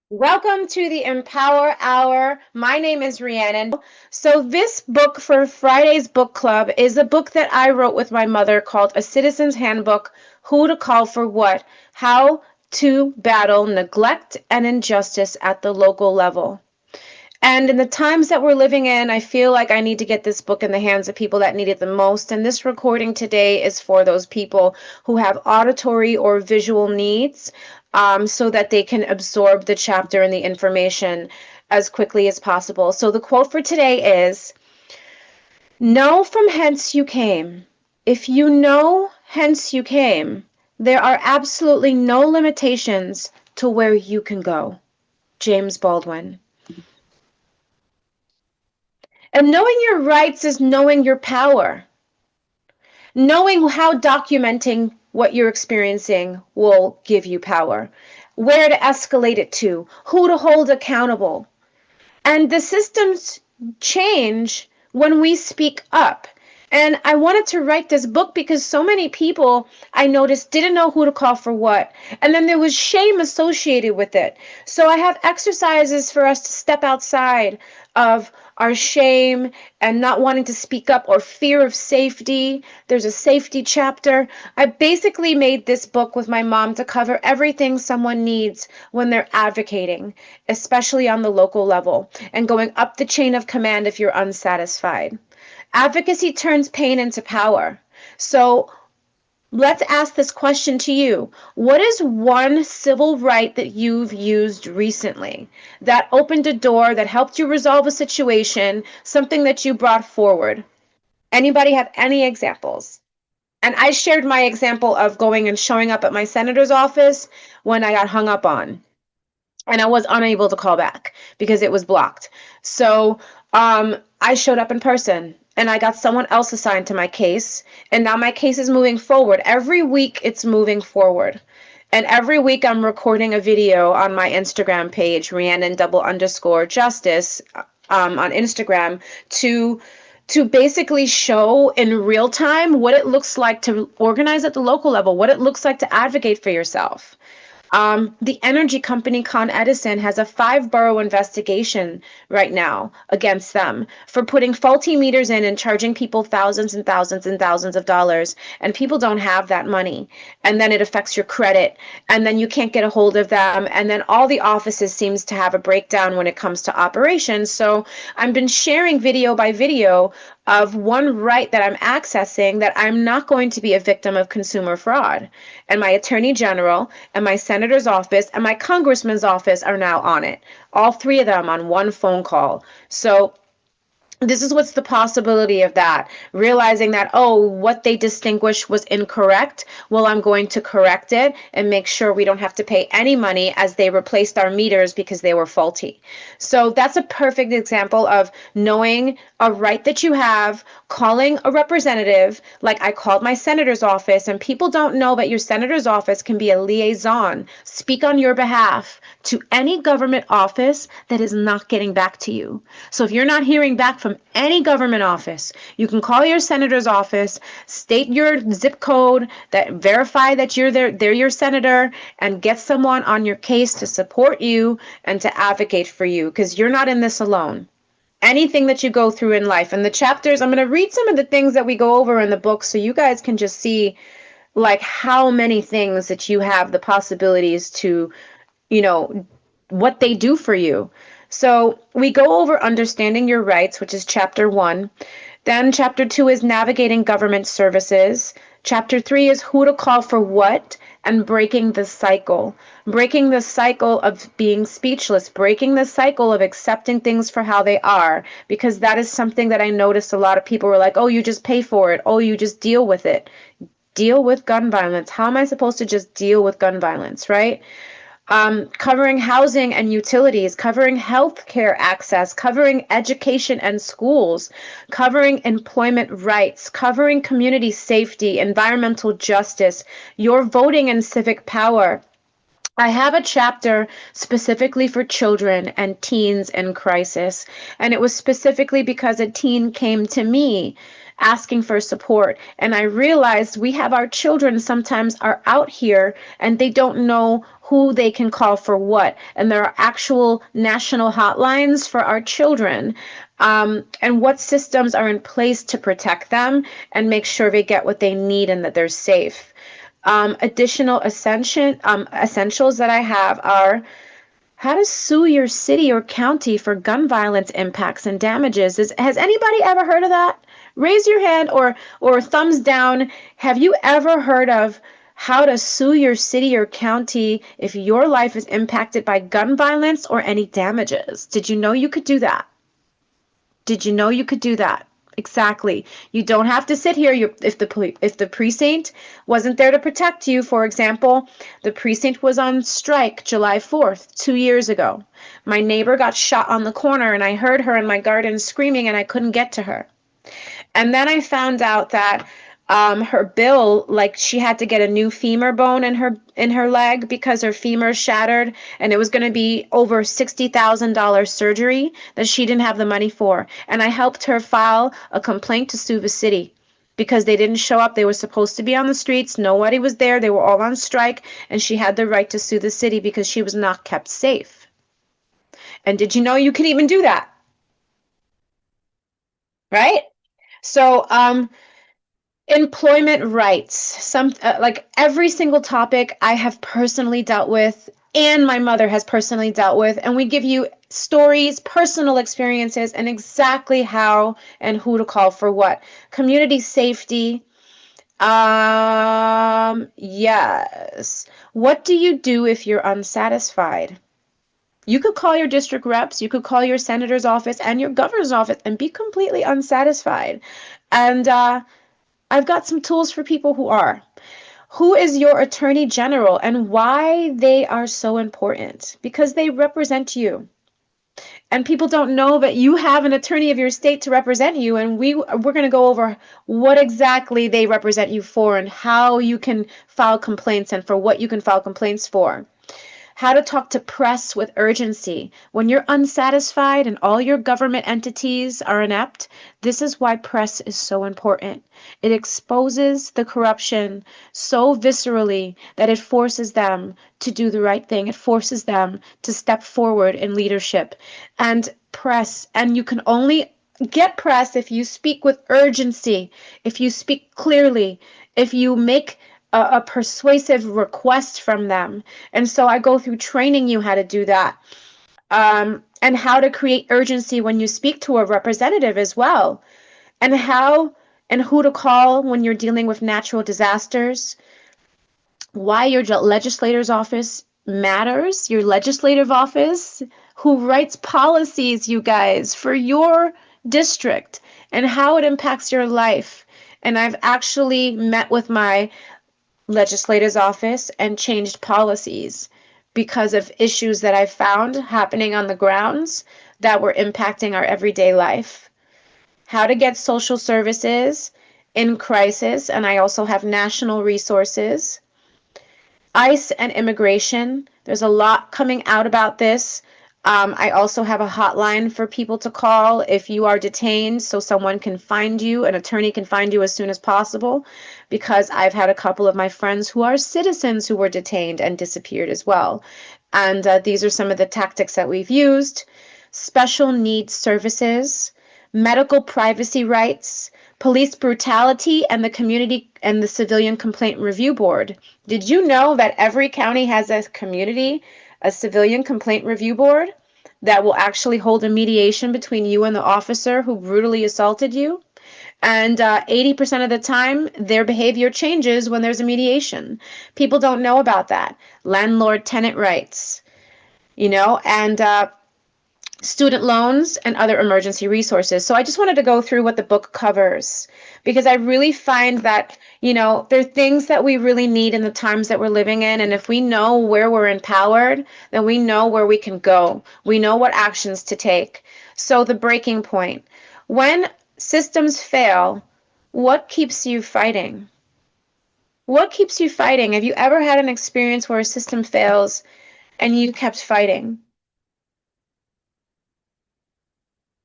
Welcome to the Empower Hour. My name is Rhiannon. So, this book for Friday's book club is a book that I wrote with my mother called A Citizen's Handbook: Who to Call for What, How to Battle Neglect and Injustice at the Local Level. And in the times that we're living in, I feel like I need to get this book in the hands of people that need it the most. And this recording today is for those people who have auditory or visual needs, so that they can absorb the chapter and the information as quickly as possible. So the quote for today is, "Know from hence you came. If you know hence you came, there are absolutely no limitations to where you can go." James Baldwin. And knowing your rights is knowing your power. Knowing how documenting what you're experiencing will give you power. Where to escalate it to, who to hold accountable. And the systems change when we speak up. And I wanted to write this book because so many people I noticed didn't know who to call for what. And then there was shame associated with it. So I have exercises for us to step outside of our shame and not wanting to speak up or fear of safety. There's a safety chapter. I basically made this book with my mom to cover everything someone needs when they're advocating, especially on the local level, and going up the chain of command if you're unsatisfied. Advocacy turns pain into power. So let's ask this question to you. What is one civil right that you've used recently that opened a door, that helped you resolve a situation, something that you brought forward? Anybody have any examples? And I shared my example of going and showing up at my senator's office when I got hung up on. And I was unable to call back because it was blocked. So I showed up in person and I got someone else assigned to my case. And now my case is moving forward. Every week it's moving forward. And every week I'm recording a video on my Instagram page, Rhiannon_justice, on Instagram to basically show in real time what it looks like to organize at the local level, what it looks like to advocate for yourself. The energy company Con Edison has a 5-borough investigation right now against them for putting faulty meters in and charging people thousands and thousands and thousands of dollars. And people don't have that money. And then it affects your credit. And then you can't get a hold of them. And then all the offices seems to have a breakdown when it comes to operations. So I've been sharing video by video of one right that I'm accessing, that I'm not going to be a victim of consumer fraud. And my attorney general and my senator's office and my congressman's office are now on it. All three of them on one phone call. So this is what's the possibility of that, realizing that, oh, what they distinguished was incorrect. Well, I'm going to correct it and make sure we don't have to pay any money as they replaced our meters because they were faulty. So that's a perfect example of knowing a right that you have, calling a representative, like I called my senator's office. And people don't know that your senator's office can be a liaison, speak on your behalf to any government office that is not getting back to you. So if you're not hearing back from any government office, you can call your senator's office, state your zip code, that verify that they're your senator, and get someone on your case to support you and to advocate for you, because you're not in this alone. Anything that you go through in life, and the chapters, I'm going to read some of the things that we go over in the book so you guys can just see like how many things that you have the possibilities to, what they do for you. So we go over understanding your rights, which is chapter 1. Then chapter 2 is navigating government services. Chapter 3 is who to call for what, and breaking the cycle. Breaking the cycle of being speechless, breaking the cycle of accepting things for how they are, because that is something that I noticed a lot of people were like, oh, you just pay for it. Oh, you just deal with it. Deal with gun violence. How am I supposed to just deal with gun violence, right? Covering housing and utilities, covering healthcare access, covering education and schools, covering employment rights, covering community safety, environmental justice, your voting and civic power. I have a chapter specifically for children and teens in crisis, and it was specifically because a teen came to me asking for support, and I realized we have our children sometimes are out here and they don't know who they can call for what. And there are actual national hotlines for our children, and what systems are in place to protect them and make sure they get what they need and that they're safe. Additional essentials that I have are how to sue your city or county for gun violence impacts and damages. Has anybody ever heard of that? Raise your hand or thumbs down. Have you ever heard of how to sue your city or county if your life is impacted by gun violence or any damages? Did you know you could do that? Did you know you could do that? Exactly. You don't have to sit here. If the precinct wasn't there to protect you, for example, the precinct was on strike July 4th, 2 years ago. My neighbor got shot on the corner, and I heard her in my garden screaming, and I couldn't get to her. And then I found out that her bill, like she had to get a new femur bone in her leg because her femur shattered, and it was going to be over $60,000 surgery that she didn't have the money for. And I helped her file a complaint to sue the city because they didn't show up. They were supposed to be on the streets. Nobody was there. They were all on strike, and she had the right to sue the city because she was not kept safe. And did you know you could even do that? Right? So, employment rights, like every single topic I have personally dealt with and my mother has personally dealt with, and we give you stories, personal experiences, and exactly how and who to call for what. Community safety. Yes. What do you do if you're unsatisfied? You could call your district reps, you could call your senator's office and your governor's office and be completely unsatisfied. And I've got some tools for people who are. Who is your attorney general and why they are so important? Because they represent you. And people don't know that you have an attorney of your state to represent you, and we're going to go over what exactly they represent you for and how you can file complaints and for what you can file complaints for. How to talk to press with urgency. When you're unsatisfied and all your government entities are inept, this is why press is so important. It exposes the corruption so viscerally that it forces them to do the right thing. It forces them to step forward in leadership. And press, and you can only get press if you speak with urgency, if you speak clearly, if you make a persuasive request from them. And so I go through training you how to do that, and how to create urgency when you speak to a representative as well, and how and who to call when you're dealing with natural disasters, why your legislator's office matters, your legislative office, who writes policies, you guys, for your district, and how it impacts your life. And I've actually met with my legislator's office and changed policies because of issues that I found happening on the grounds that were impacting our everyday life. How to get social services in crisis, and I also have national resources. ICE and immigration. There's a lot coming out about this. I also have a hotline for people to call if you are detained, so someone can find you, an attorney can find you as soon as possible, because I've had a couple of my friends who are citizens who were detained and disappeared as well. And these are some of the tactics that we've used. Special needs services, medical privacy rights, police brutality, and the community and the civilian complaint review board. Did you know that every county has a civilian complaint review board that will actually hold a mediation between you and the officer who brutally assaulted you? And 80% of the time, their behavior changes when there's a mediation. People don't know about that. Landlord-tenant rights, and student loans and other emergency resources. So I just wanted to go through what the book covers, because I really find that, there are things that we really need in the times that we're living in. And if we know where we're empowered, then we know where we can go. We know what actions to take. So the breaking point. When systems fail, what keeps you fighting? What keeps you fighting? Have you ever had an experience where a system fails and you kept fighting?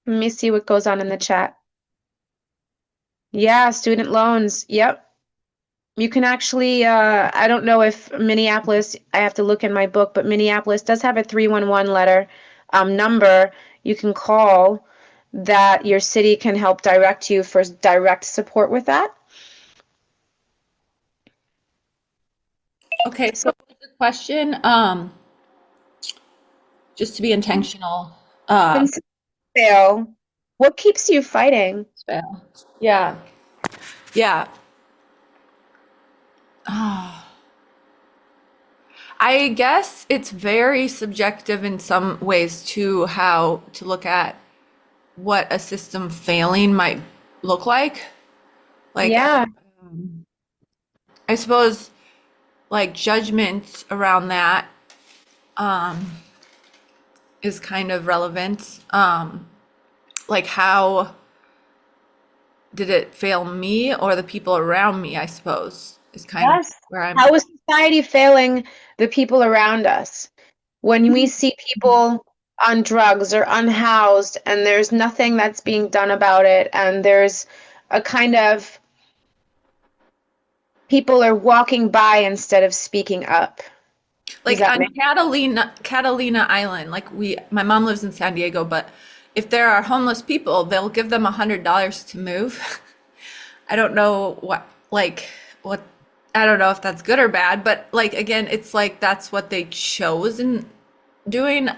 Let me see what goes on in the chat. Yeah, student loans. Yep. You can actually, I don't know if Minneapolis, I have to look in my book, but Minneapolis does have a 311 letter number you can call that your city can help direct you for direct support with that. Okay, so So, the question, just to be intentional, since fail, what keeps you fighting? fail. Yeah, yeah. Ah, I guess it's very subjective in some ways to how to look at what a system failing might look like. Like, Yeah. I suppose, like judgment around that um, is kind of relevant. Like, how did it fail me or the people around me? I suppose is kind of Yes. where I'm. How is society failing the people around us? When we see people on drugs or unhoused and there's nothing that's being done about it, and there's a kind of people are walking by instead of speaking up. Does Like that on make Catalina Island, like my mom lives in San Diego, but if there are homeless people, they'll give them $100 to move. I don't know what, I don't know if that's good or bad, but like again, it's like that's what they chose in doing.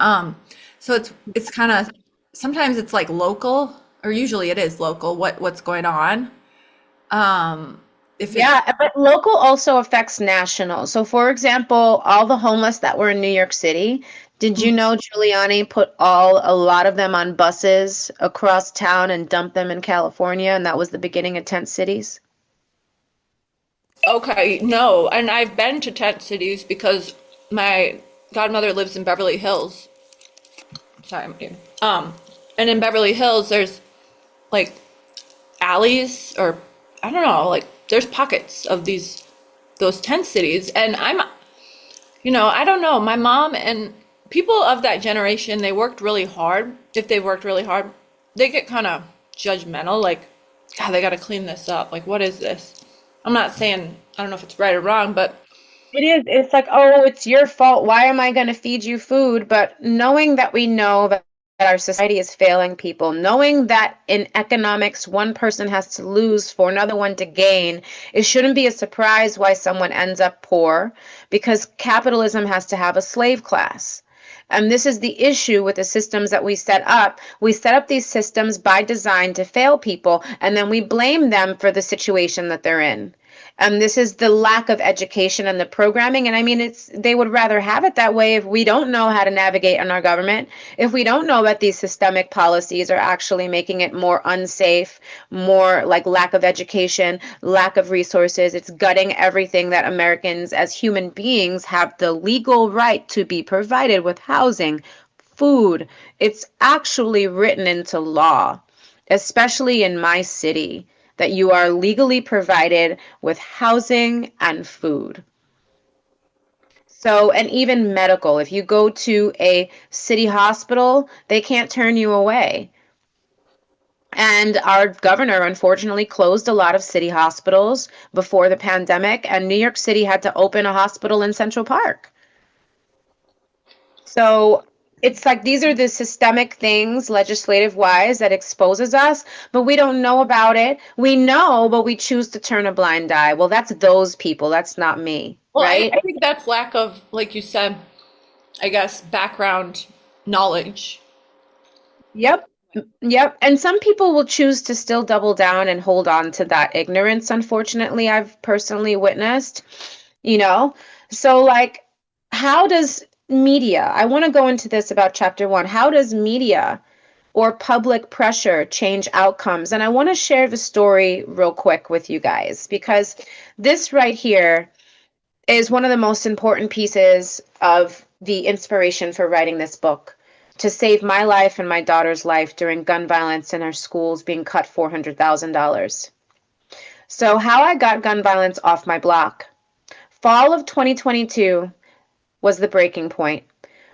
So it's kind of sometimes it's like local, or usually it is local, what's going on. Um, if it's Yeah, but local also affects national. So, for example, all the homeless that were in New York City, did you know Giuliani put a lot of them on buses across town and dumped them in California, and that was the beginning of tent cities? Okay, no, and I've been to tent cities because my godmother lives in Beverly Hills. Sorry, I'm here. And in Beverly Hills, there's like alleys, or I don't know, like there's pockets of those tent cities, and I don't know. My mom and people of that generation, they worked really hard. If they worked really hard, they get kind of judgmental, like, God, they got to clean this up. Like, what is this? I'm not saying I don't know if it's right or wrong, but It is. It's like, oh, it's your fault. Why am I going to feed you food? But knowing that we know that our society is failing people, knowing that in economics, one person has to lose for another one to gain, it shouldn't be a surprise why someone ends up poor because capitalism has to have a slave class. And this is the issue with the systems that we set up. We set up these systems by design to fail people, and then we blame them for the situation that they're in. This is the lack of education and the programming. And I mean, they would rather have it that way if we don't know how to navigate in our government, if we don't know that these systemic policies are actually making it more unsafe, more like lack of education, lack of resources. It's gutting everything that Americans as human beings have the legal right to be provided with housing, food. It's actually written into law, especially in my city, that you are legally provided with housing and food. So, and even medical, if you go to a city hospital, they can't turn you away. And our governor unfortunately closed a lot of city hospitals before the pandemic, and New York City had to open a hospital in Central Park. So it's like these are the systemic things legislative wise that exposes us, but we don't know about it. We know, but we choose to turn a blind eye. Well, that's those people. That's not me, well, I, right? I think that's lack of, like you said, I guess, background knowledge. Yep. Yep. And some people will choose to still double down and hold on to that ignorance, unfortunately, I've personally witnessed, you know? So, like, how does media, I want to go into this about chapter one. How does media or public pressure change outcomes? And I want to share the story real quick with you guys because this right here is one of the most important pieces of the inspiration for writing this book to save my life and my daughter's life during gun violence in our schools being cut $400,000. So, how I got gun violence off my block. Fall of 2022 was the breaking point.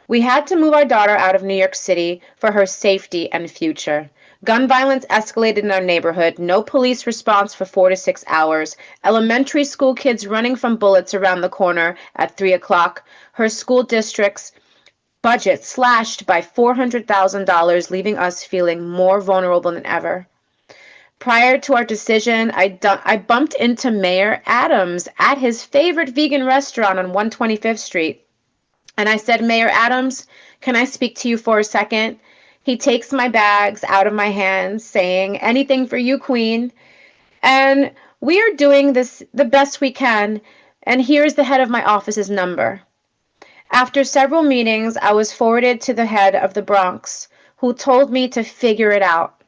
We had to move our daughter out of New York City for her safety and future. Gun violence escalated in our neighborhood, no police response for 4 to 6 hours, elementary school kids running from bullets around the corner at 3 o'clock, her school district's budget slashed by $400,000, leaving us feeling more vulnerable than ever. Prior to our decision, I bumped into Mayor Adams at his favorite vegan restaurant on 125th Street. And I said, Mayor Adams, can I speak to you for a second? He takes my bags out of my hands, saying, anything for you, Queen. And we are doing this the best we can. And here's the head of my office's number. After several meetings, I was forwarded to the head of the Bronx, who told me to figure it out.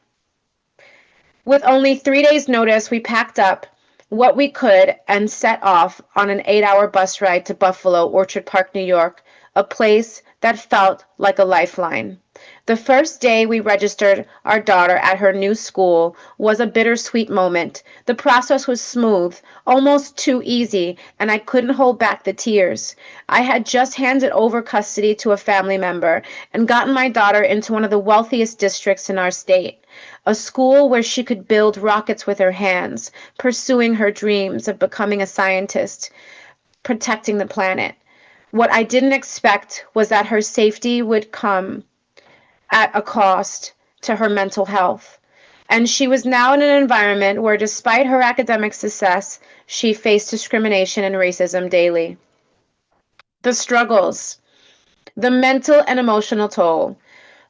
With only 3 days' notice, we packed up what we could and set off on an 8-hour bus ride to Buffalo, Orchard Park, New York, a place that felt like a lifeline. The first day we registered our daughter at her new school was a bittersweet moment. The process was smooth, almost too easy, and I couldn't hold back the tears. I had just handed over custody to a family member and gotten my daughter into one of the wealthiest districts in our state, a school where she could build rockets with her hands, pursuing her dreams of becoming a scientist, protecting the planet. What I didn't expect was that her safety would come at a cost to her mental health. And she was now in an environment where, despite her academic success, she faced discrimination and racism daily. The struggles, the mental and emotional toll.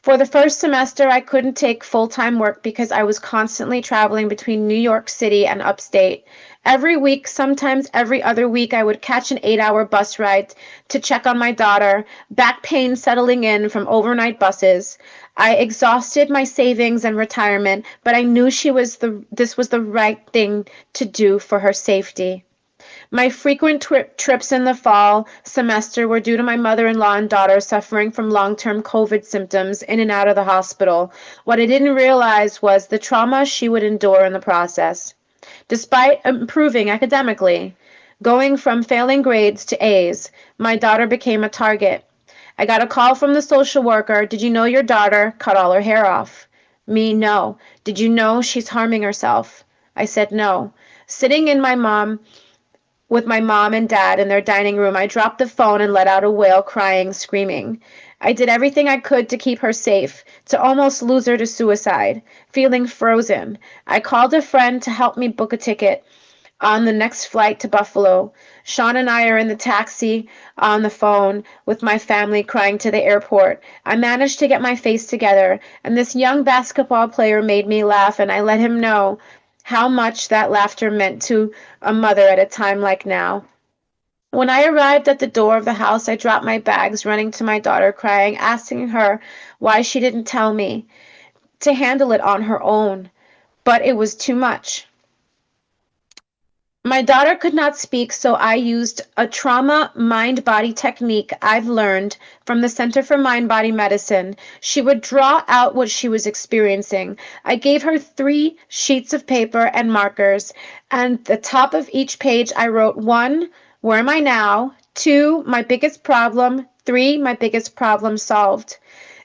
For the first semester, I couldn't take full-time work because I was constantly traveling between New York City and upstate. Every week, sometimes every other week, I would catch an 8-hour bus ride to check on my daughter, back pain settling in from overnight buses. I exhausted my savings and retirement, but I knew this was the right thing to do for her safety. My frequent trips in the fall semester were due to my mother-in-law and daughter suffering from long-term COVID symptoms in and out of the hospital. What I didn't realize was the trauma she would endure in the process. Despite improving academically, going from failing grades to A's, my daughter became a target. I got a call from the social worker. Did you know your daughter cut all her hair off? Me, no. Did you know she's harming herself? I said no. Sitting with my mom and dad in their dining room, I dropped the phone and let out a wail, crying, screaming. I did everything I could to keep her safe, to almost lose her to suicide, feeling frozen. I called a friend to help me book a ticket on the next flight to Buffalo. Sean and I are in the taxi on the phone with my family crying to the airport. I managed to get my face together, and this young basketball player made me laugh, and I let him know how much that laughter meant to a mother at a time like now. When I arrived at the door of the house, I dropped my bags, running to my daughter, crying, asking her why she didn't tell me to handle it on her own. But it was too much. My daughter could not speak, so I used a trauma mind-body technique I've learned from the Center for Mind-Body Medicine. She would draw out what she was experiencing. I gave her 3 sheets of paper and markers, and at the top of each page I wrote 1, where am I now? 2, my biggest problem. 3, my biggest problem solved.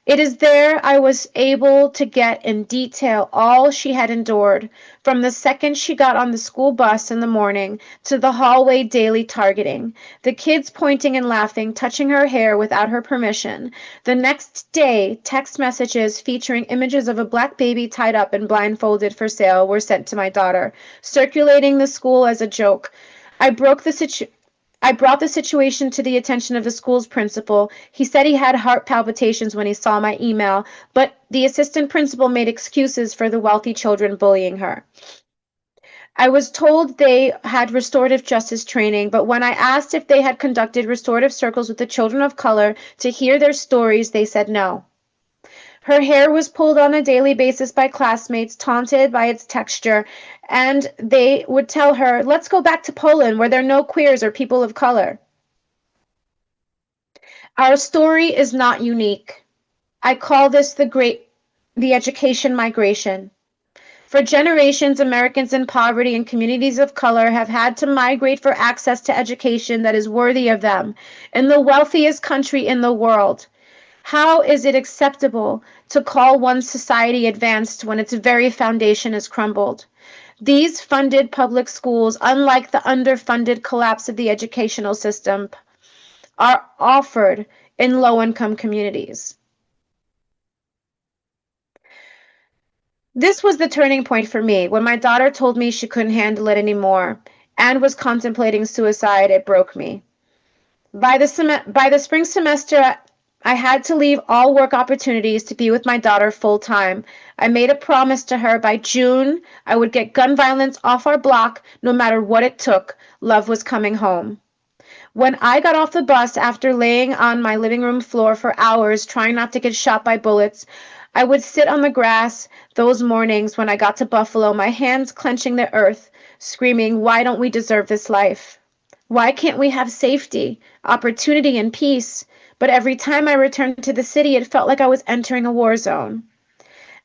It is there I was able to get in detail all she had endured, from the second she got on the school bus in the morning to the hallway daily targeting, the kids pointing and laughing, touching her hair without her permission. The next day, text messages featuring images of a black baby tied up and blindfolded for sale were sent to my daughter, circulating the school as a joke. I brought the situation to the attention of the school's principal. He said he had heart palpitations when he saw my email, but the assistant principal made excuses for the wealthy children bullying her. I was told they had restorative justice training, but when I asked if they had conducted restorative circles with the children of color to hear their stories, they said no. Her hair was pulled on a daily basis by classmates, taunted by its texture, and they would tell her, let's go back to Poland where there are no queers or people of color. Our story is not unique. I call this the education migration. For generations, Americans in poverty and communities of color have had to migrate for access to education that is worthy of them in the wealthiest country in the world. How is it acceptable to call one society advanced when its very foundation is crumbled? These funded public schools, unlike the underfunded collapse of the educational system, are offered in low-income communities. This was the turning point for me. When my daughter told me she couldn't handle it anymore and was contemplating suicide, it broke me. By the spring semester, I had to leave all work opportunities to be with my daughter full time. I made a promise to her by June I would get gun violence off our block no matter what it took. Love was coming home. When I got off the bus after laying on my living room floor for hours trying not to get shot by bullets, I would sit on the grass those mornings when I got to Buffalo, my hands clenching the earth, screaming, "Why don't we deserve this life? Why can't we have safety, opportunity, and peace?" But every time I returned to the city, it felt like I was entering a war zone.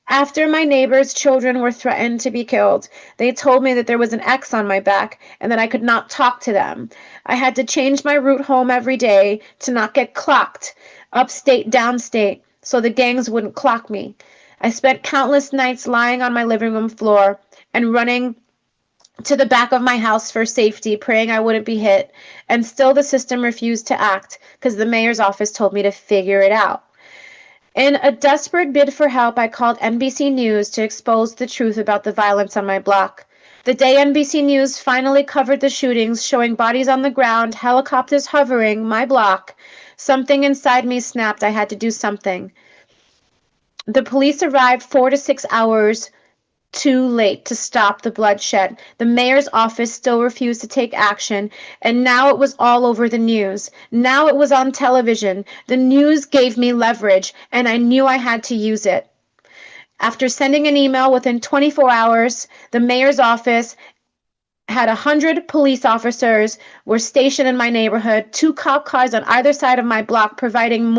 After my neighbors' children were threatened to be killed, they told me that there was an X on my back and that I could not talk to them. I had to change my route home every day to not get clocked, upstate, downstate, so the gangs wouldn't clock me. I spent countless nights lying on my living room floor and running to the back of my house for safety, praying I wouldn't be hit. And still the system refused to act because the mayor's office told me to figure it out. In a desperate bid for help, I called NBC News to expose the truth about the violence on my block. The day NBC News finally covered the shootings, showing bodies on the ground, helicopters hovering my block, something inside me snapped. I had to do something. The police arrived 4 to 6 hours too late to stop the bloodshed. The mayor's office still refused to take action, and now it was all over the news. Now it was on television. The news gave me leverage, and I knew I had to use it. After sending an email within 24 hours, the mayor's office had 100 police officers were stationed in my neighborhood, 2 cop cars on either side of my block, providing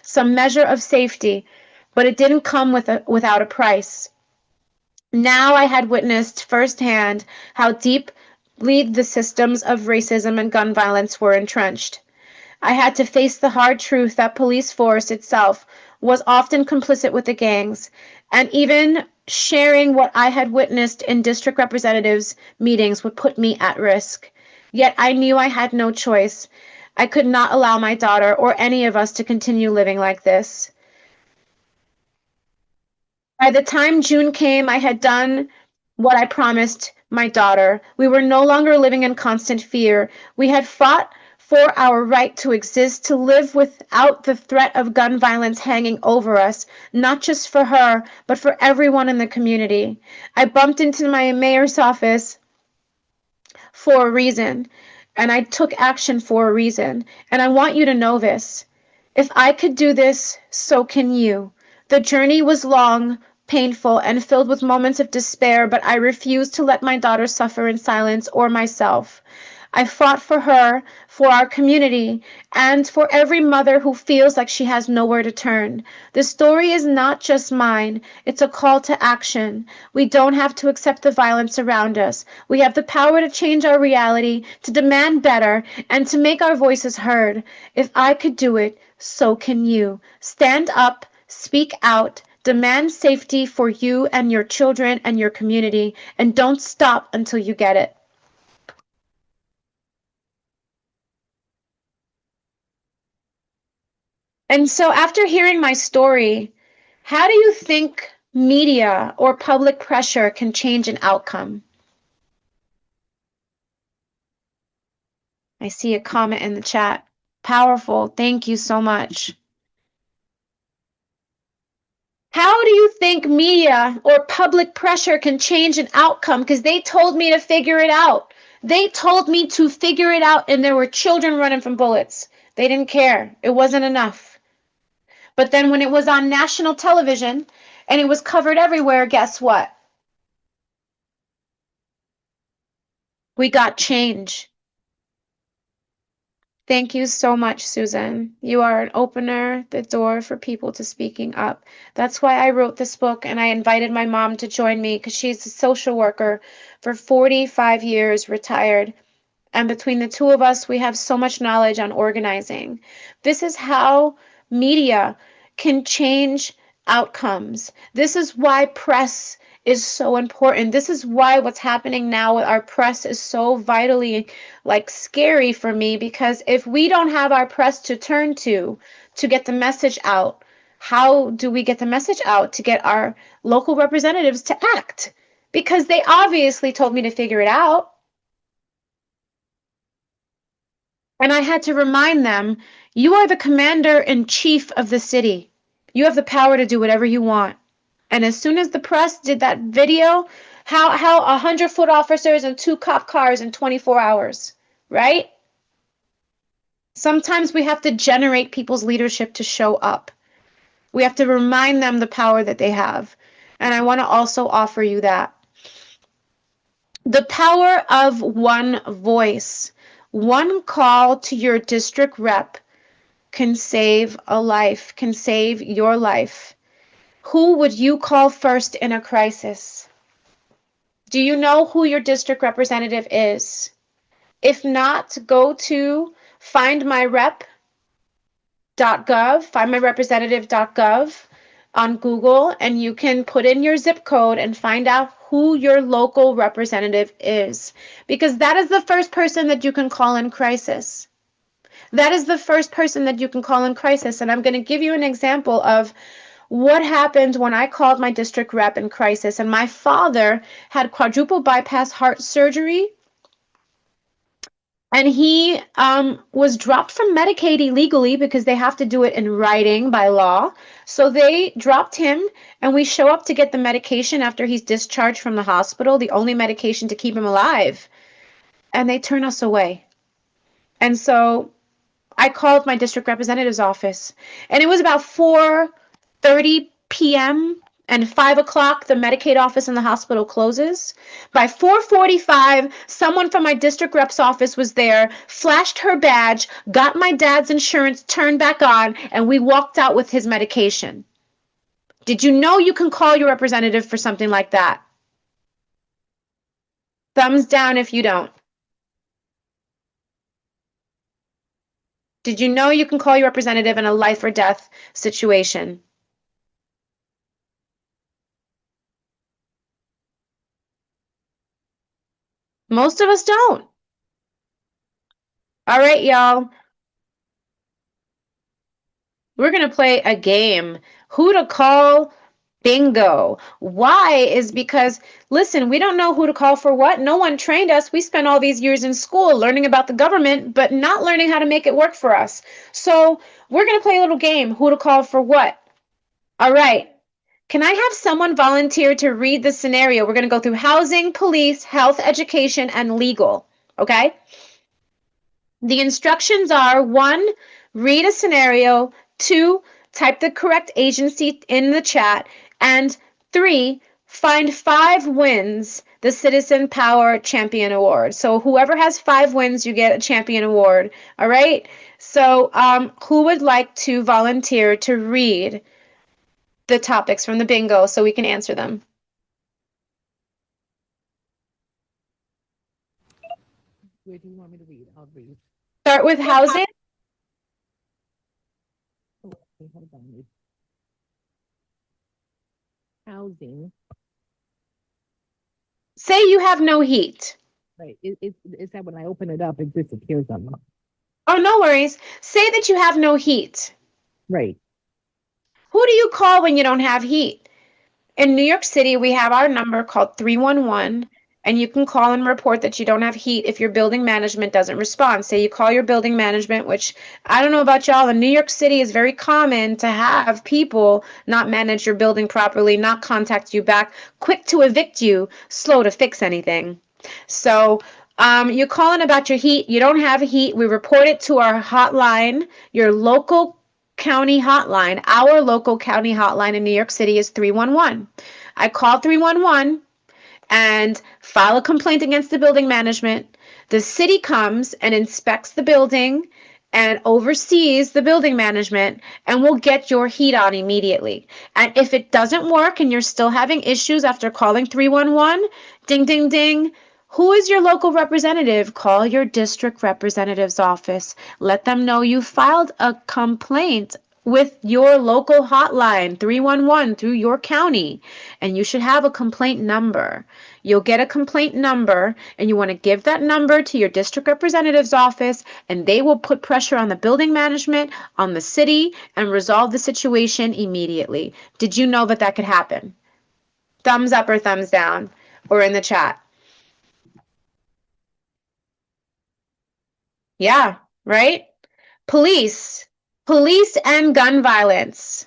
some measure of safety, but it didn't come without a price. Now I had witnessed firsthand how deeply the systems of racism and gun violence were entrenched. I had to face the hard truth that police force itself was often complicit with the gangs, and even sharing what I had witnessed in district representatives' meetings would put me at risk. Yet I knew I had no choice. I could not allow my daughter or any of us to continue living like this. By the time June came, I had done what I promised my daughter. We were no longer living in constant fear. We had fought for our right to exist, to live without the threat of gun violence hanging over us, not just for her, but for everyone in the community. I bumped into my mayor's office for a reason, and I took action for a reason. And I want you to know this. If I could do this, so can you. The journey was long, painful, and filled with moments of despair, but I refused to let my daughter suffer in silence or myself. I fought for her, for our community, and for every mother who feels like she has nowhere to turn. The story is not just mine, it's a call to action. We don't have to accept the violence around us. We have the power to change our reality, to demand better, and to make our voices heard. If I could do it, so can you. Stand up, speak out, demand safety for you and your children and your community, and don't stop until you get it. And so, after hearing my story, how do you think media or public pressure can change an outcome? I see a comment in the chat. Powerful. Thank you so much. How do you think media or public pressure can change an outcome? Because they told me to figure it out. They told me to figure it out, and there were children running from bullets. They didn't care. It wasn't enough. But then when it was on national television and it was covered everywhere, guess what? We got change. Thank you so much, Susan. You are an opener, the door for people to speaking up. That's why I wrote this book, and I invited my mom to join me because she's a social worker for 45 years, retired. And between the two of us, we have so much knowledge on organizing. This is how media can change outcomes. This is why press is so important. This is why what's happening now with our press is so vitally like scary for me, because if we don't have our press to turn to get the message out, how do we get the message out to get our local representatives to act? Because they obviously told me to figure it out. And I had to remind them, you are the commander in chief of the city. You have the power to do whatever you want. And as soon as the press did that video, how 100-foot officers and 2 cop cars in 24 hours, right? Sometimes we have to generate people's leadership to show up. We have to remind them the power that they have. And I want to also offer you that. The power of one voice, one call to your district rep can save a life, can save your life. Who would you call first in a crisis? Do you know who your district representative is? If not, go to findmyrepresentative.gov on Google, and you can put in your zip code and find out who your local representative is, because that is the first person that you can call in crisis. That is the first person that you can call in crisis. And I'm going to give you an example of what happened when I called my district rep in crisis. And my father had quadruple bypass heart surgery, and he was dropped from Medicaid illegally because they have to do it in writing by law. So they dropped him, and we show up to get the medication after he's discharged from the hospital, the only medication to keep him alive. And they turn us away. And so I called my district representative's office, and it was about 4:30 p.m. and 5 o'clock, the Medicaid office in the hospital closes. By 4:45, someone from my district rep's office was there, flashed her badge, got my dad's insurance turned back on, and we walked out with his medication. Did you know you can call your representative for something like that? Thumbs down if you don't. Did you know you can call your representative in a life or death situation? Most of us don't. All right, y'all. We're going to play a game. Who to call? Bingo. Why is because, listen, we don't know who to call for what. No one trained us. We spent all these years in school learning about the government, but not learning how to make it work for us. So we're going to play a little game. Who to call for what? All right. Can I have someone volunteer to read the scenario? We're going to go through housing, police, health, education, and legal. Okay? The instructions are 1, read a scenario, 2, type the correct agency in the chat, and 3, find 5 wins, the Citizen Power Champion Award. So whoever has 5 wins, you get a champion award. All right? So who would like to volunteer to read the topics from the bingo so we can answer them? Where do you want me to read? I'll read. Start with housing. Oh, okay, hold on. Housing. Say you have no heat. Right. Is that when I open it up, it disappears on me? Oh, no worries. Say that you have no heat. Right. Who do you call when you don't have heat? In New York City, we have our number called 311, and you can call and report that you don't have heat if your building management doesn't respond. Say you call your building management, which I don't know about y'all, in New York City is very common to have people not manage your building properly, not contact you back, quick to evict you, slow to fix anything. So you're calling about your heat. You don't have heat. We report it to our hotline, your local county hotline. Our local county hotline in New York City is 311. I call 311 and file a complaint against the building management. The city comes and inspects the building and oversees the building management, and will get your heat on immediately. And if it doesn't work and you're still having issues after calling 311, ding, ding, ding, who is your local representative? Call your district representative's office. Let them know you filed a complaint with your local hotline 311 through your county, and you should have a complaint number. You'll get a complaint number, and you want to give that number to your district representative's office, and they will put pressure on the building management, on the city, and resolve the situation immediately. Did you know that that could happen? Thumbs up or thumbs down, or in the chat. Yeah, right? Police and gun violence.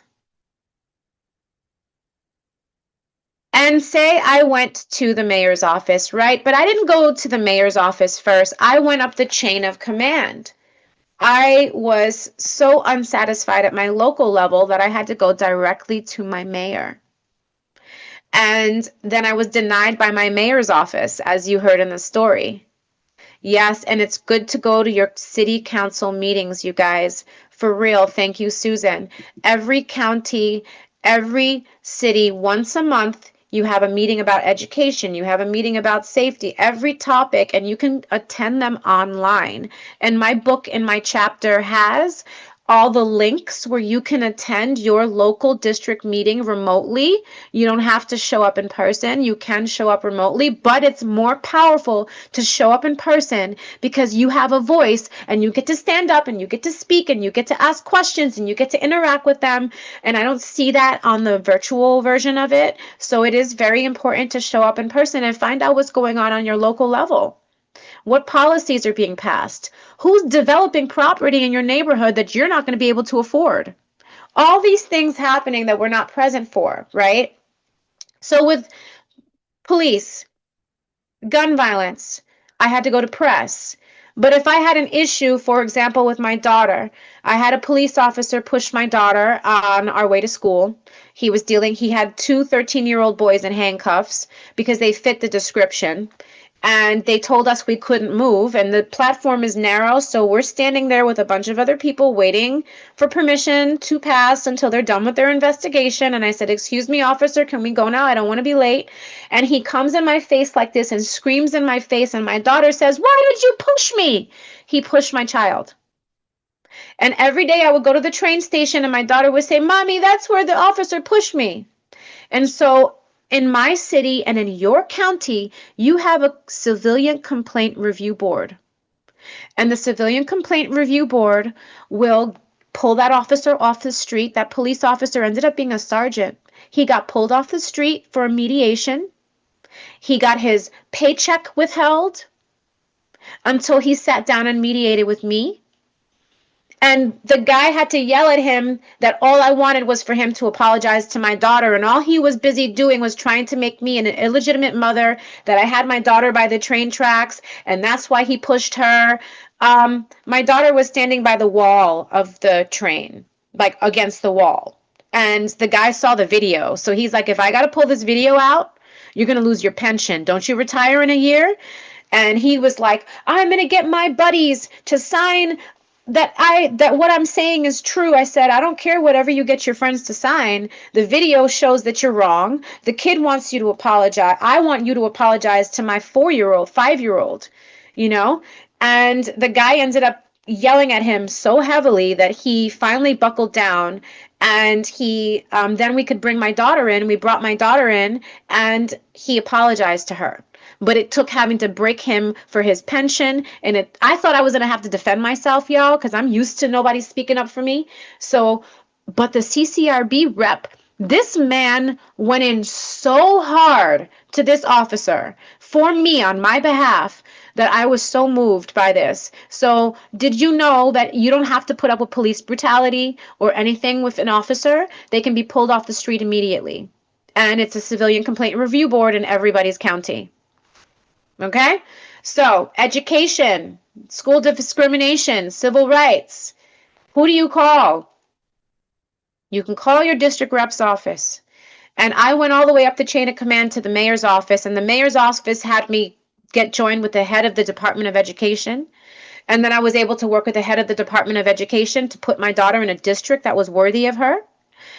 And say I went to the mayor's office, right? But I didn't go to the mayor's office first. I went up the chain of command. I was so unsatisfied at my local level that I had to go directly to my mayor. And then I was denied by my mayor's office, as you heard in the story. Yes, and it's good to go to your city council meetings, you guys. For real, thank you, Susan. Every county, every city, once a month, you have a meeting about education, you have a meeting about safety, every topic, and you can attend them online. And my book in my chapter has all the links where you can attend your local district meeting remotely. You don't have to show up in person. You can show up remotely, but it's more powerful to show up in person because you have a voice and you get to stand up and you get to speak and you get to ask questions and you get to interact with them. And I don't see that on the virtual version of it. So it is very important to show up in person and find out what's going on your local level. What policies are being passed? Who's developing property in your neighborhood that you're not going to be able to afford? All these things happening that we're not present for, right? So with police, gun violence, I had to go to press. But if I had an issue, for example, with my daughter, I had a police officer push my daughter on our way to school. He had two 13-year-old boys in handcuffs because they fit the description. And they told us we couldn't move, and the platform is narrow, so we're standing there with a bunch of other people waiting for permission to pass until they're done with their investigation. And I said, "Excuse me, officer, can we go now? I don't want to be late." And he comes in my face like this and screams in my face, and my daughter says, "Why did you push me?" He pushed my child. And every day I would go to the train station and my daughter would say, "Mommy, that's where the officer pushed me." And so in my city and in your county, you have a civilian complaint review board. And the civilian complaint review board will pull that officer off the street. That police officer ended up being a sergeant. He got pulled off the street for a mediation. He got his paycheck withheld until he sat down and mediated with me. And the guy had to yell at him that all I wanted was for him to apologize to my daughter. And all he was busy doing was trying to make me an illegitimate mother, that I had my daughter by the train tracks. And that's why he pushed her. My daughter was standing by the wall of the train, like against the wall. And the guy saw the video. So he's like, "If I got to pull this video out, you're going to lose your pension. Don't you retire in a year?" And he was like, "I'm going to get my buddies to sign that what I'm saying is true." I said, "I don't care whatever you get your friends to sign. The video shows that you're wrong. The kid wants you to apologize. I want you to apologize to my 4-year-old, 5-year-old, you know?" And the guy ended up yelling at him so heavily that he finally buckled down. And then we could bring my daughter in. We brought my daughter in and he apologized to her. But it took having to break him for his pension. And I thought I was going to have to defend myself, y'all, because I'm used to nobody speaking up for me. So, but the CCRB rep, this man went in so hard to this officer for me on my behalf that I was so moved by this. So did you know that you don't have to put up with police brutality or anything with an officer? They can be pulled off the street immediately. And it's a civilian complaint review board in everybody's county. Okay, so education, school discrimination, civil rights. Who do you call? You can call your district rep's office. And I went all the way up the chain of command to the mayor's office, and the mayor's office had me get joined with the head of the Department of Education. And then I was able to work with the head of the Department of Education to put my daughter in a district that was worthy of her.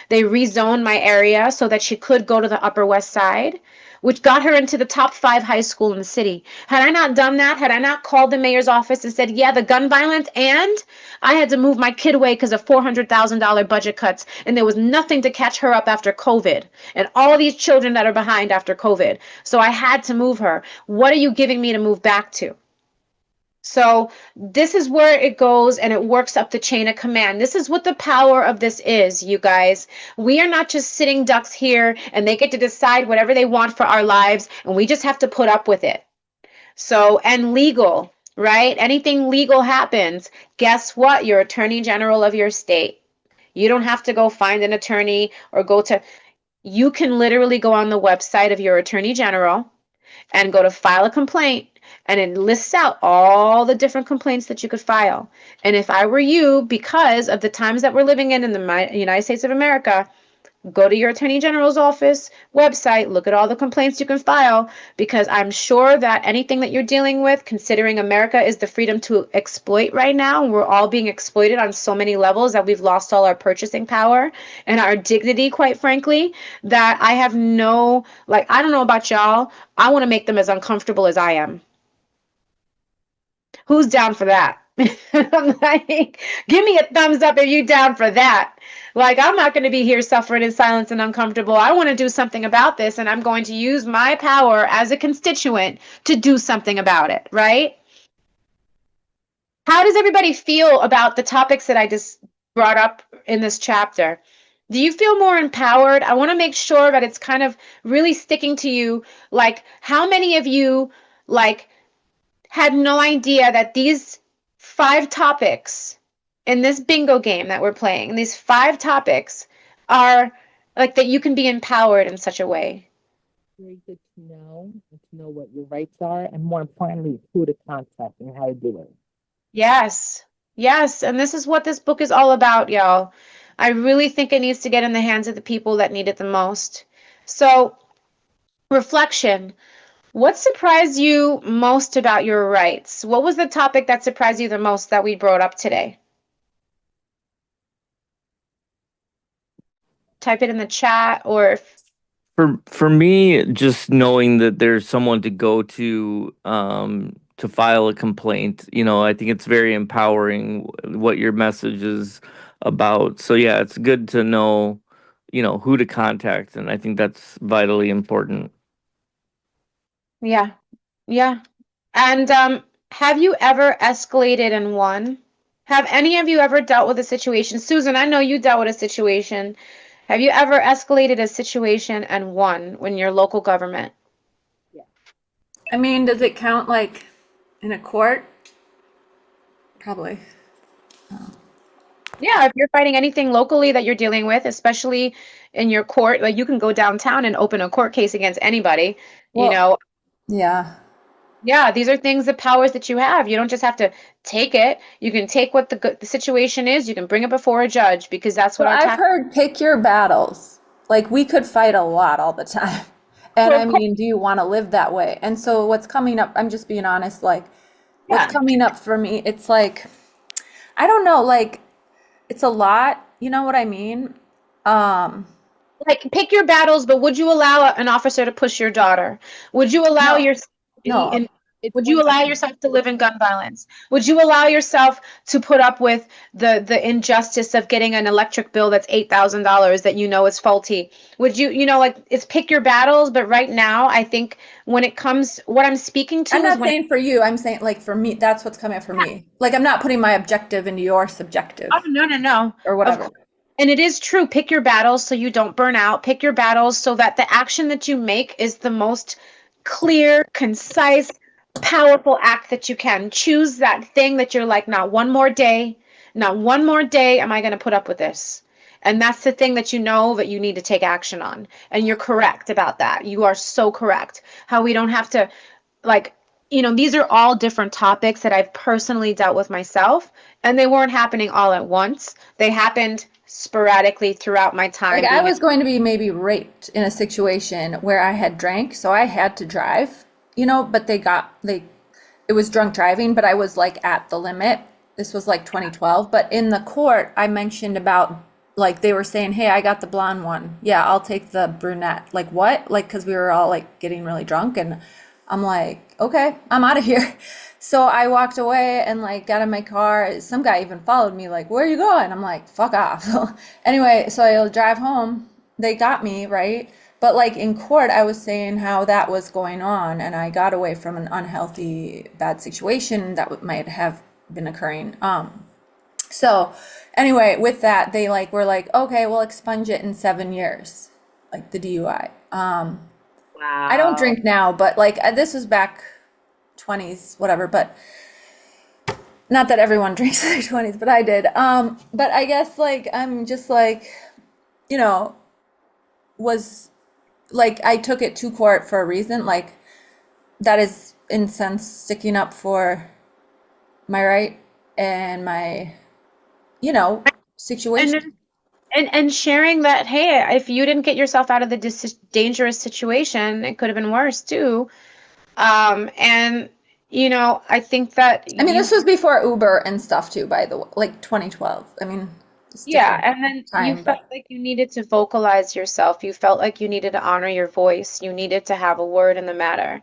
They rezoned my area so that she could go to the Upper West Side. which got her into the top 5 high school in the city. Had I not done that, had I not called the mayor's office and said, yeah, the gun violence, and I had to move my kid away because of $400,000 budget cuts, and there was nothing to catch her up after COVID, and all these children that are behind after COVID. So I had to move her. What are you giving me to move back to? So this is where it goes and it works up the chain of command. This is what the power of this is, you guys. We are not just sitting ducks here and they get to decide whatever they want for our lives and we just have to put up with it. So, and legal, right? Anything legal happens, guess what? You're attorney general of your state. You don't have to go find an attorney or you can literally go on the website of your attorney general and go to file a complaint, and it lists out all the different complaints that you could file. And if I were you, because of the times that we're living in the United States of America, go to your attorney general's office website, look at all the complaints you can file, because I'm sure that anything that you're dealing with, considering America is the freedom to exploit right now, we're all being exploited on so many levels that we've lost all our purchasing power and our dignity, quite frankly, that I have no, like, I don't know about y'all, I want to make them as uncomfortable as I am. Who's down for that? I'm like, give me a thumbs up if you're down for that. Like, I'm not going to be here suffering in silence and uncomfortable. I want to do something about this, and I'm going to use my power as a constituent to do something about it, right? How does everybody feel about the topics that I just brought up in this chapter? Do you feel more empowered? I want to make sure that it's kind of really sticking to you. Like, how many of you, like, had no idea that these 5 topics in this bingo game that we're playing, these 5 topics are like that you can be empowered in such a way? Very good to know and to know what your rights are, and more importantly, who to contact and how to do it. Yes. Yes. And this is what this book is all about, y'all. I really think it needs to get in the hands of the people that need it the most. So, reflection. What surprised you most about your rights? What was the topic that surprised you the most that we brought up today? Type it in the chat or For me, just knowing that there's someone to go to file a complaint, I think it's very empowering what your message is about. So yeah, it's good to know, who to contact, and I think that's vitally important. yeah. Yeah. And have you ever escalated and won? Have any of you ever dealt with a situation? Susan, I know you dealt with a situation. Have you ever escalated a situation and won when your local government? I mean, does it count like in a court? Probably. Yeah, if you're fighting anything locally that you're dealing with, especially in your court, like you can go downtown and open a court case against anybody, you Well, know. yeah. Yeah, these are things, the powers that you have. You don't just have to take it. You can take what the situation is, you can bring it before a judge because that's what But our I've tax. heard pick your battles. Like we could fight a lot all the time. And Well, I of course, mean, do you want to live that way? And so what's coming up, I'm just being honest, like what's yeah. coming up for me, it's like, I don't know, like it's a lot, you know what I mean? Um, Like pick your battles, but would you allow an officer to push your daughter? Would you allow no, yourself to be no. in It's would you one allow thing. yourself to live in gun violence? Would you allow yourself to put up with the injustice of getting an electric bill that's $8,000 that you know is faulty? Would like it's pick your battles, but right now I think when it comes what I'm speaking I'm to is not when saying for you, I'm saying like for me, that's what's coming up for me. Like I'm not putting my objective into your subjective oh no. or Of whatever. course. And it is true. Pick your battles so you don't burn out. Pick your battles so that the action that you make is the most clear, concise, powerful act that you can. Choose that thing that you're like, not one more day am I going to put up with this. And that's the thing that you know that you need to take action on. And you're correct about that. You are so correct. How we don't have to, like, these are all different topics that I've personally dealt with myself, and they weren't happening all at once. They happened sporadically throughout my Like time I being. was going to be maybe raped in a situation where I had drank, so I had to drive, but it was drunk driving, but I was like at the limit. This was like 2012, but in the court I mentioned about like they were saying, "Hey, I got the blonde one. Yeah, I'll take the brunette." Like what? Like because we were all like getting really drunk, and I'm like, "Okay, I'm out of here." So I walked away and like got in my car. Some guy even followed me, like, "Where are you going?" I'm like, "Fuck off." Anyway, so I drive home. They got me, right? But like in court, I was saying how that was going on, and I got away from an unhealthy, bad situation that might have been occurring. So anyway, with that, they like were like, okay, we'll expunge it in 7 years, like the DUI. I don't Wow. drink now, but like this was back 20s, whatever. But not that everyone drinks in their 20s, but I did. But I guess like I'm just like, you know, was like I took it to court for a reason. Like that is in sense sticking up for my right and my, you know, And situation. and sharing that, hey, if you didn't get yourself out of the dangerous situation, it could have been worse too. And I think that I mean, you this was before Uber and stuff too, by the way, like 2012. I mean, it's yeah, different and then you time, felt but like you needed to vocalize yourself. You felt like you needed to honor your voice. You needed to have a word in the matter.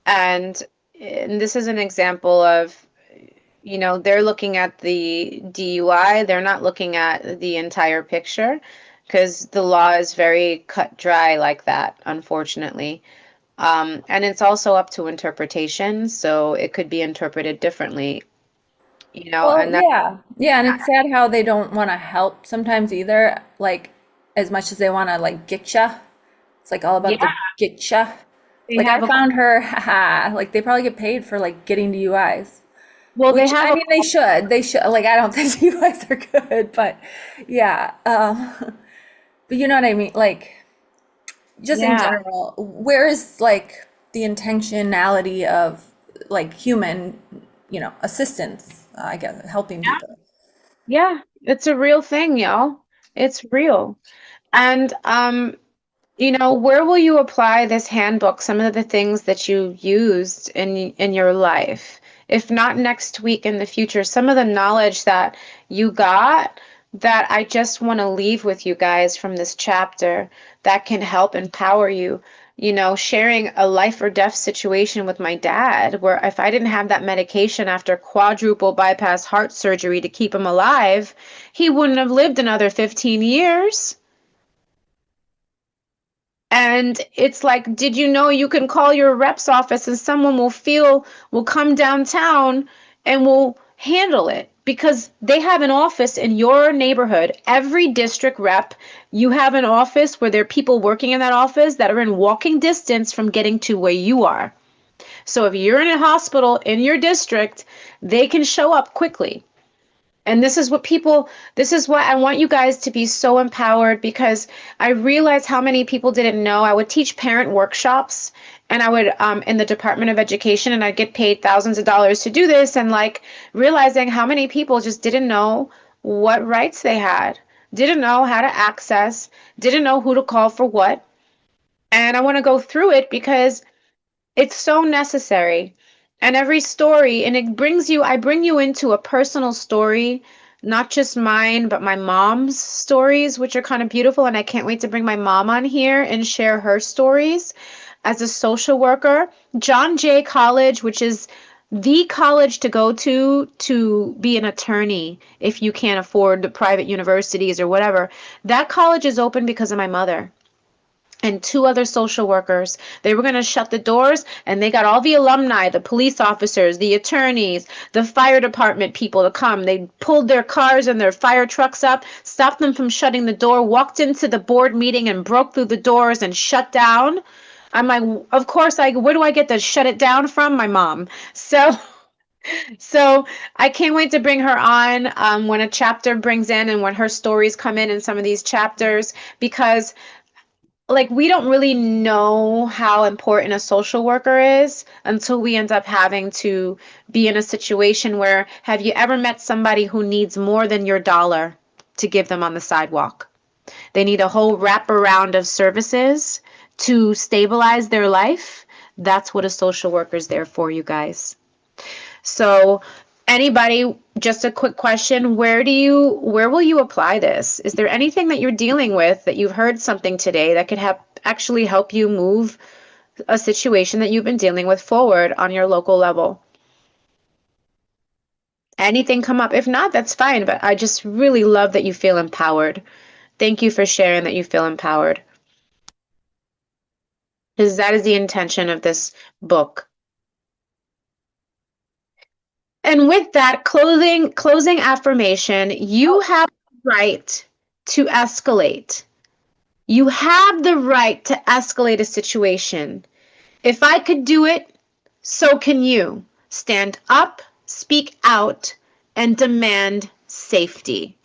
And, and this is an example of, they're looking at the DUI, they're not looking at the entire picture because the law is very cut dry like that, unfortunately. And it's also up to interpretation, so it could be interpreted differently, well, and that, yeah, yeah, and it's sad how they don't want to help sometimes either. Like as much as they want to like get ya, it's like all about yeah, the get ya. they Like I have a, found her, haha, like they probably get paid for like getting DUIs, well, they which have I a, mean they should. They should. Like I don't think DUIs are good, but yeah. But you know what I mean? Like just in yeah. general, where is like the intentionality of like human, assistance, I guess, helping people? Yeah, it's a real thing, y'all. It's real. And where will you apply this handbook, some of the things that you used in your life? If not next week, in the future, some of the knowledge that you got that I just want to leave with you guys from this chapter that can help empower you. Sharing a life or death situation with my dad, where if I didn't have that medication after quadruple bypass heart surgery to keep him alive, he wouldn't have lived another 15 years. And it's like, did you know you can call your rep's office and someone will come downtown and will handle it because they have an office in your neighborhood. Every district rep, you have an office where there are people working in that office that are in walking distance from getting to where you are. So if you're in a hospital in your district, they can show up quickly. And this is why I want you guys to be so empowered because I realize how many people didn't know. I would teach parent workshops and I would, in the Department of Education, and I'd get paid thousands of dollars to do this. And like realizing how many people just didn't know what rights they had, didn't know how to access, didn't know who to call for what. And I want to go through it because it's so necessary. And every story, and I bring you into a personal story, not just mine, but my mom's stories, which are kind of beautiful. And I can't wait to bring my mom on here and share her stories as a social worker. John Jay College, which is the college to go to be an attorney if you can't afford the private universities or whatever. That college is open because of my mother and two other social workers. They were going to shut the doors, and they got all the alumni, the police officers, the attorneys, the fire department people to come. They pulled their cars and their fire trucks up, stopped them from shutting the door, walked into the board meeting and broke through the doors and shut down. I'm like, of course, where do I get to shut it down from? My mom. So I can't wait to bring her on when a chapter brings in and when her stories come in some of these chapters because like we don't really know how important a social worker is until we end up having to be in a situation where have you ever met somebody who needs more than your dollar to give them on the sidewalk? They need a whole wraparound of services to stabilize their life. That's what a social worker is there for, you guys. So Anybody, just a quick question, where will you apply this? Is there anything that you're dealing with that you've heard something today that could actually help you move a situation that you've been dealing with forward on your local level? Anything come up? If not, that's fine, but I just really love that you feel empowered. Thank you for sharing that you feel empowered. Because that is the intention of this book. And with that closing affirmation, you have the right to escalate. You have the right to escalate a situation. If I could do it, so can you. Stand up, speak out, and demand safety.